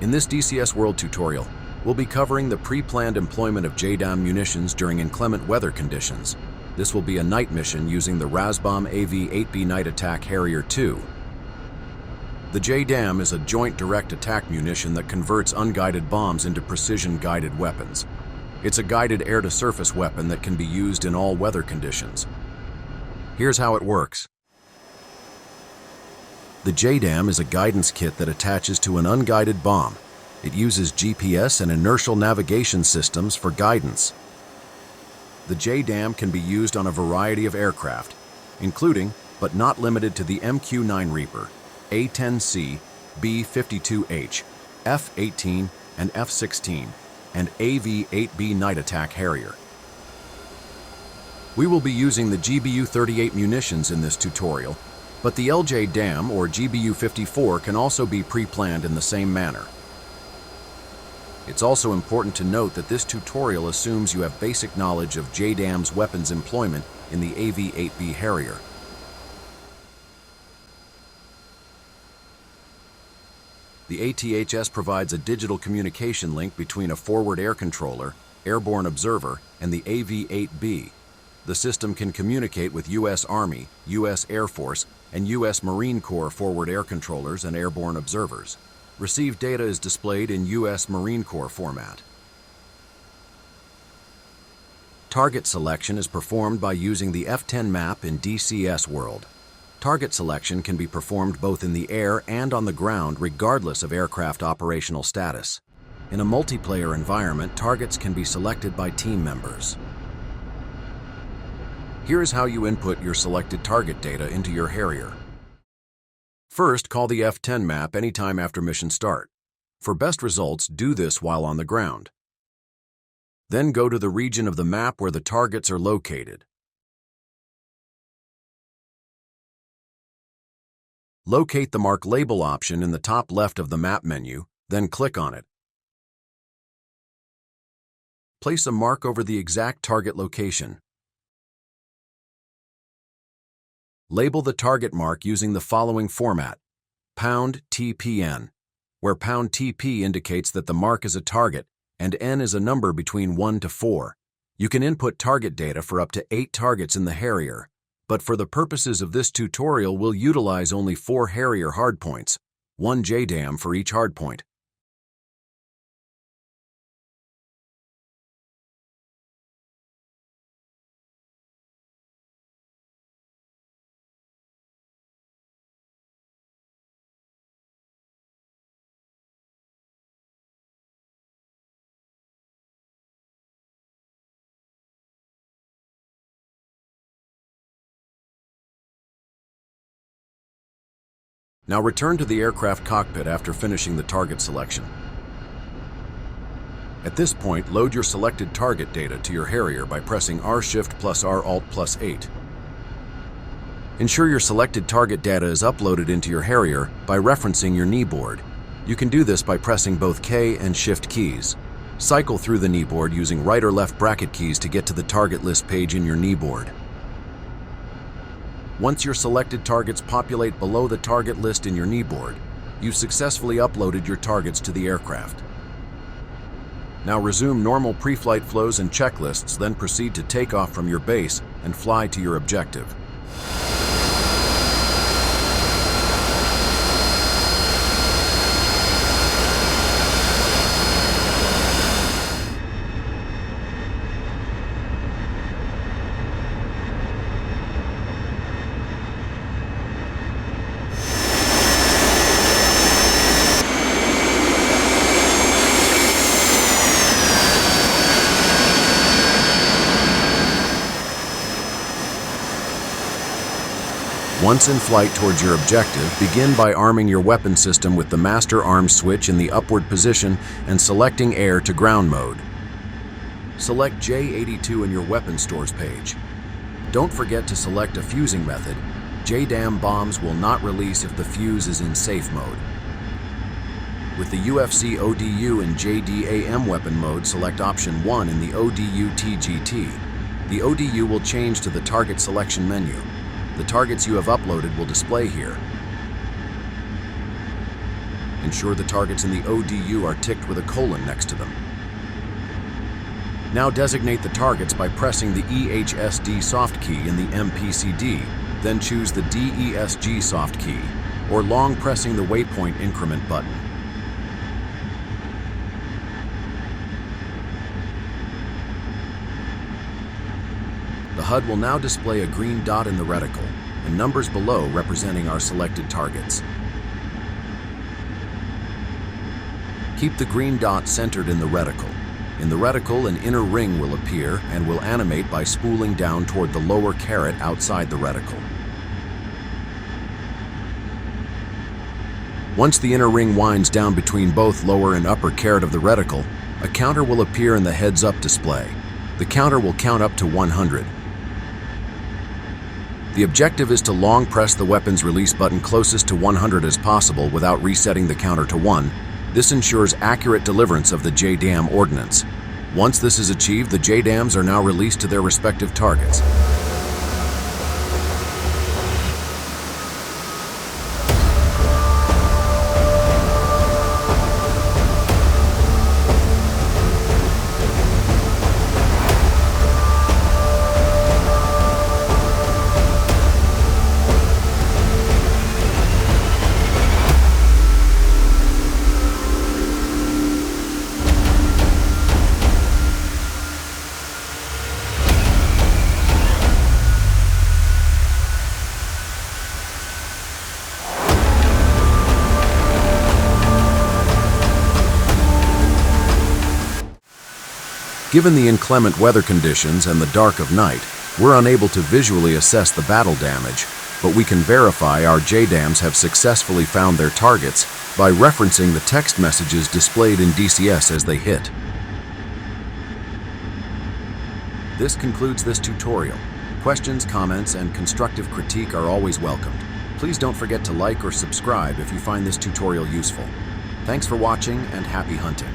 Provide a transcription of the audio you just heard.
In this DCS World tutorial, we'll be covering the pre-planned employment of JDAM munitions during inclement weather conditions. This will be a night mission using the Razbom AV-8B Night Attack Harrier 2. The JDAM is a joint direct attack munition that converts unguided bombs into precision-guided weapons. It's a guided air-to-surface weapon that can be used in all weather conditions. Here's how it works. The JDAM is a guidance kit that attaches to an unguided bomb. It uses GPS and inertial navigation systems for guidance. The JDAM can be used on a variety of aircraft, including, but not limited to the MQ-9 Reaper, A-10C, B-52H, F-18 and F-16, and AV-8B Night Attack Harrier. We will be using the GBU-38 munitions in this tutorial, but the LJDAM or GBU-54 can also be pre-planned in the same manner. It's also important to note that this tutorial assumes you have basic knowledge of JDAM's weapons employment in the AV-8B Harrier. The ATHS provides a digital communication link between a forward air controller, airborne observer, and the AV-8B. The system can communicate with U.S. Army, U.S. Air Force, and U.S. Marine Corps forward air controllers and airborne observers. Received data is displayed in U.S. Marine Corps format. Target selection is performed by using the F10 map in DCS World. Target selection can be performed both in the air and on the ground regardless of aircraft operational status. In a multiplayer environment, targets can be selected by team members. Here is how you input your selected target data into your Harrier. First, call the F10 map anytime after mission start. For best results, do this while on the ground. Then go to the region of the map where the targets are located. Locate the Mark Label option in the top left of the map menu, then click on it. Place a mark over the exact target location. Label the target mark using the following format: #TPN, where #TP indicates that the mark is a target and N is a number between 1 to 4. You can input target data for up to 8 targets in the Harrier, but for the purposes of this tutorial we'll utilize only 4 Harrier hardpoints, 1 JDAM for each hardpoint. Now return to the aircraft cockpit after finishing the target selection. At this point, load your selected target data to your Harrier by pressing R-Shift plus R-Alt plus 8. Ensure your selected target data is uploaded into your Harrier by referencing your kneeboard. You can do this by pressing both K and Shift keys. Cycle through the kneeboard using right or left bracket keys to get to the target list page in your kneeboard. Once your selected targets populate below the target list in your kneeboard, you've successfully uploaded your targets to the aircraft. Now resume normal pre-flight flows and checklists, then proceed to take off from your base and fly to your objective. Once in flight towards your objective, begin by arming your weapon system with the master arms switch in the upward position and selecting air to ground mode. Select J82 in your weapon stores page. Don't forget to select a fusing method. JDAM bombs will not release if the fuse is in safe mode. With the UFC ODU and JDAM weapon mode, select option 1 in the ODU TGT. The ODU will change to the target selection menu. The targets you have uploaded will display here. Ensure the targets in the ODU are ticked with a colon next to them. Now designate the targets by pressing the EHSD soft key in the MPCD, then choose the DESG soft key, or long pressing the waypoint increment button. The HUD will now display a green dot in the reticle, and numbers below representing our selected targets. Keep the green dot centered in the reticle. In the reticle, an inner ring will appear and will animate by spooling down toward the lower caret outside the reticle. Once the inner ring winds down between both lower and upper caret of the reticle, a counter will appear in the heads-up display. The counter will count up to 100. The objective is to long press the weapon's release button closest to 100 as possible without resetting the counter to 1. This ensures accurate deliverance of the JDAM ordnance. Once this is achieved, the JDAMs are now released to their respective targets. Given the inclement weather conditions and the dark of night, we're unable to visually assess the battle damage, but we can verify our JDAMs have successfully found their targets by referencing the text messages displayed in DCS as they hit. This concludes this tutorial. Questions, comments, and constructive critique are always welcomed. Please don't forget to like or subscribe if you find this tutorial useful. Thanks for watching and happy hunting.